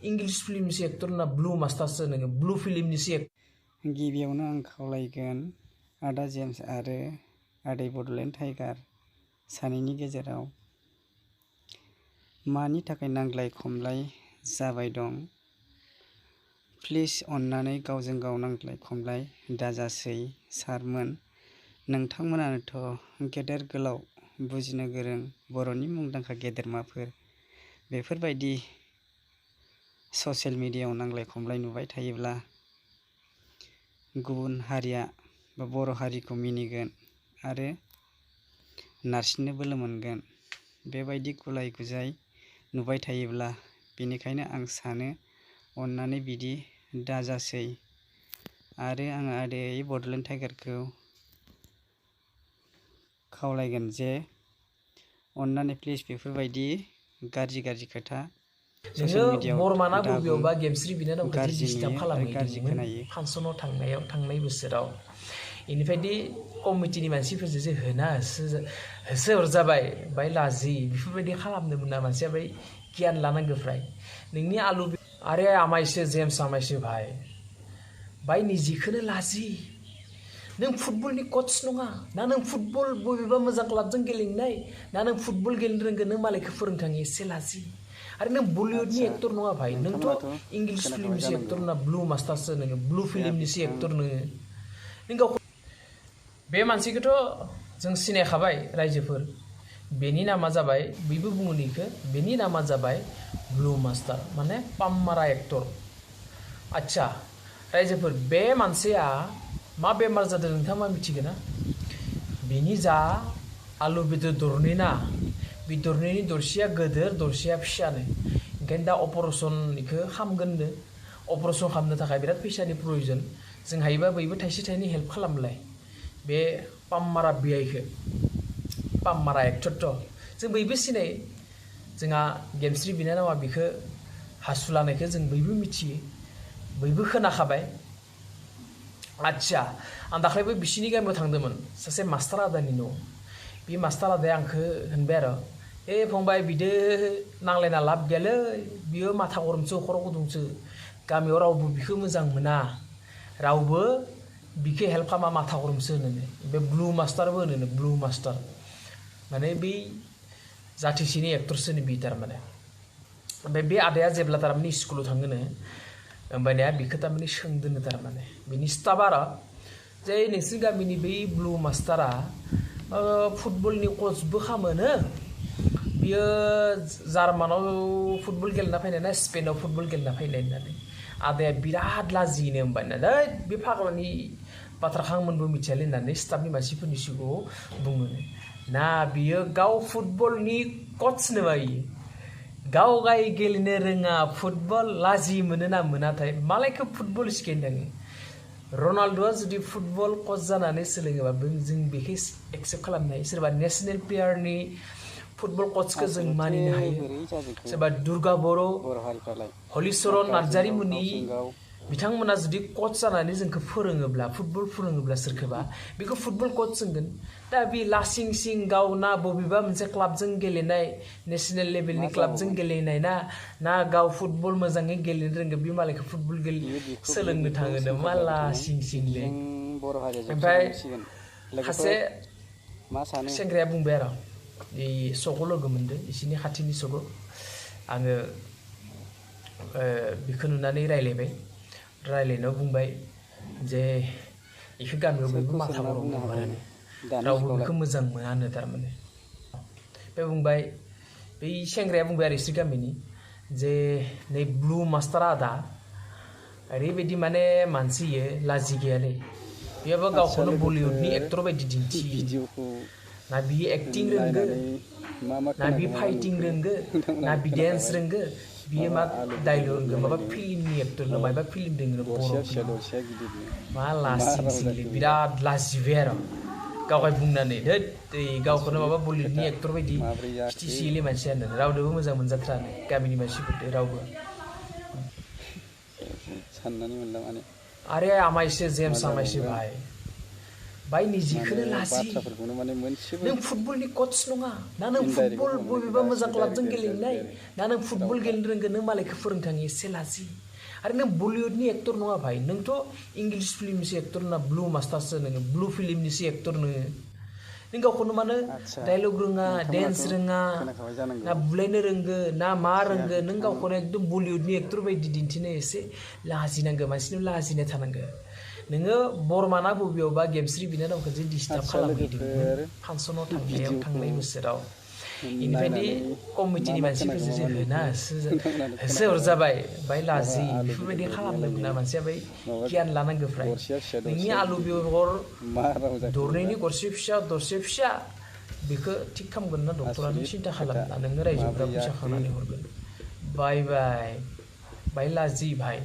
English फिल्मनि actor ना blue मास्टारसो नोङो ब्लू फिल्मनि गिबियावनो आं खावलायगोन आदा जेम्स आरो आदै बडलेण्ड टाइगार सानैनि गेजेराव मानि थाखाय नांज्लाय खमलाय जाबाय दं प्लिज अन्नानै गावजों गाव नांज्लाय खमलाय दाजासै सारमोन नोंथांमोनानोथ' गेदेर गोलाव बुजिनो गोरों बर'नि मुंदांखा गेदेरमाफोर बेफोरबायदि ससियेल मिडियायाव नांज्लाय खमलाय नुबाय थायोब्ला गुबुन हारिया बा बर' हारिखौ मिनिगोन आरो नारसिननो बोलो मोनगोन बेबायदि गुलाय गुजाय नुबाय थायोब्ला बेनिखायनो आं सानो अन्नानै बिदि दाजासै आरो आङो आदै बडलेण्ड टाइगारखौ खावलायगोन जे अन्नानै प्लिज बेफोरबायदि गाज्रि खोथा ससियेल मिडियायाव बरमाना दाबुं बबेयावबा गेमस्रि बिनानावखौ गाज्रि डिस्टार्ब नुयो आरो गाज्रि खालामहैदोंमोन खोनायो फांसनाव थांनाय बोसोराव इनिफ्रायदि कमिटिनि मानसिफोरजों जे होसो हरजाबाय बाय लाजि बेफोरबायदि खालामनो मोना मानसिया बै गियान लानांगौ फ्राय नोंनि आलु आरे आमायसो जेम्स आमायसो बाय निजिखौनो लाजि नों फुटबलनि कच नङा ना नों फुटबल बबेबा मोजां क्लाबजों गेलेनाय ना नों फुटबल गेलेनो रोंगो नों मालायखौ फोरोंथाङो एसे लाजि आरो नों बलिउडनि एक्टर नङा भाई नोंथ' इंग्लिश फिल्मनि एक्टर ना ब्लू मास्टारसो नोङो ब्लू फिल्मनि एक्टर नोङो नों गावखौ बे मानसिखौथ' जों सिनायखाबाय रायजोफोर बेनि नामा जाबाय बयबो बुङो निखौ बेनि नामा जाबाय ब्लू मास्टार माने पाम्मारा एक्टर आच्छा रायजोफोर बे मानसिया मा बेमार जादों नोंथाङा मा मिथिगोन ना बेनि जा आलु बेदर दरनै ना बे दरनैनि दरसेया गोदोर दरसेया फिसानो ओंखायनो दा अपारेसन बेखौ खालामगोननो अपारेसन खालामनो थाखाय बिराद फैसानि प्रयजन जों हायोबा बयबो थाइसे थाइनै हेल्प खालामलाय बे पाम्मारा बिआइखौ पाम्मारा एक्टरथ' जों बयबो सिनाय जोंहा गेमस्रि बिनानावा बिखौ हासुलानायखौ जों बयबो मिथियो बयबो खोनाखाबाय आच्छा आं दाख्लैबो बिसिनि गामियाव थांदोंमोन सासे मास्टार आदानि न' बे मास्टार आदाया आंखौ होनबाय आरो फंबाय बिदो नांलायना लाब गैयालै बियो माथा गरमसो खर' गुदुंसो गामियाव रावबो बिखौ मोजां मोना रावबो बिखौ हेल्प खालामा माथा गरमसो होनो बे ब्लू मास्टारबो होनो ब्लू मास्टार माने बै जाथिसेनि एक्टरसो बि थारमाने ओमफ्राय बे आदाया जेब्ला थारमाने स्कुलाव थाङोनो होमबानिया बिखौ थारमाने सोंदोनो थारमाने बिनि स्टाफ आरो जे नोंसोर गामिनि बै ब्लू मास्टारा फुटबलनि कचबो खालामोनो बियो जार्मानाव फुटबल गेलेना फैनाय ना स्पेनाव फुटबल गेलेना फैनाय होननानै आदाया बिराद लाजिनो होमबानिया दै बे फाग्लानि बाथ्राखौ आंमोनबो मिथियालै होननानै स्टाफनि मानसिफोरनि सिगाङाव बुङो ना बियो गाव फुटबलनि कचनो बायो गाव गाय गेलेनो रोङा फुटबल लाजि मोनो ना मोनाथाय मालायखौ फुटबल सिखायनो थाङो रनाल्ड'आ जुदि फुटबल कच जानानै सोलोङोबा जों बेखौ एक्सेप्ट खालामनो हायो सोरबा नेसनेल प्लेयारनि फुटबल कचखौ जों मानिनो हायो सोरबा दुर्गा बर' हलिचरन नार्जारि मुनि बिथांमोना जुदि कच जानानै जोंखौ फोरोङोब्ला फुटबल फोरोङोब्ला सोरखौबा बेखौ फुटबल कच सोंगोन दा बे लासिं सिं गावना बबेबा मोनसे क्लाबजों गेलेनाय नेसनेल लेभेलनि क्लाबजों गेलेनाय ना गाव फुटबल मोजाङै गेलेनो रोंगो बे मालायखौ फुटबल सोलोंनो थाङो मा लासिं सिंलै ओमफ्राय सासे सेंग्राया बुंबाय आरो सगआव लोगो मोनदों बिसिनि खाथिनि सगआव आङो बेखौ नुनानै रायलायनायाव बुंबाय जे बेखौ गामियाव बयबो माथा गरम दंमोन रावबो बेखौ मोजां मोनानो थारमाने बे बुंबाय बै सेंग्राया बुंबाय आरो इसोर गामिनि जे नै ब्लू मास्टार आदा ओरैबायदि माने मानसियो लाजि गैयालै बेयाबो गावखौनो बलिउडनि एक्टर बायदि दिन्थियो ना बियो एक्टिं रोंगो ना बि फाइटिं रोंगो ना बि डेन्स रोंगो बियो मा डायलग रोंगो माबा फिल्मनि एक्टर ना माबा फिल्म दोङो बर' फिल्म मा लासिं सिंलै बिराद लाजिबाय आरो गावहाय बुंनानै गावखौनो माबा बलिउडनि एक्टर बायदि खिथिसियोलै मानसिया होननानै रावदोबो मोजां मोनजाथ्रानो गामिनि मानसिफोरजों रावबो साननानै मोनला माने आरे आमायसो जेम्स आमायसो भाई बाय निजिखौनो लाजि नों फुटबलनि कोच नङा ना नों फुटबल बबेबा मोजां क्लाबजों गेलेनाय ना नों फुटबल गेलेनो रोंगोन नों मालायखौ फोरोंथाङो एसे लाजि आरो नों बलिउडनि एक्टर नङा भाई नोंथ' इंलिश फिल्मनिसो एक्टर ना ब्लु मास्टारसो नोङो ब्लु फिल्मनिसो एक्टर नोङो नों गावखौनो मानो डायलग रोङा डेन्स रोङा ना बुलायनो रोंगो ना मा रोंगो नों गावखौनो एकदम बलिउडनि एक्टर बायदि दिन्थिनो एसे लाजिनांगो मानसिनाव लाजिनाय थानांगो नोङो बरमाना बबेयावबा गेमस्रि बिनानावखौ जे डिस्टार्ब खालामहैदोंमोन फांसनाव थांनायाव थांनाय बोसोराव इनिफ्रायदि कमिटिनि मानसिफोरजों जे होसो हरजाबाय बाय लाजि बेफोरबायदि खालामनो मोना मानसिया बै गियान लानांगौ फ्राय नोंनि आलु बेगर दरनैनि गरसे फिसा दरसे फिसा बेखौ थिग खालामगोन ना डक्टरानो सिन्था खालामना नोंनो रायजोफोरा फैसा खांनानै हरगोन बाय बाय बाय लाजि भाई